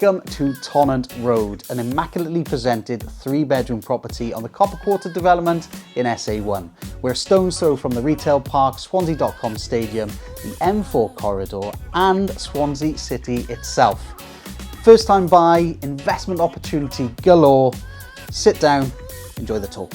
Welcome to Tonnant Road, an immaculately presented 3-bedroom property on the Copper Quarter development in SA1. We're a stone's throw from the retail park, Swansea.com Stadium, the M4 corridor and Swansea City itself. First time buy, investment opportunity galore. Sit down, enjoy the tour.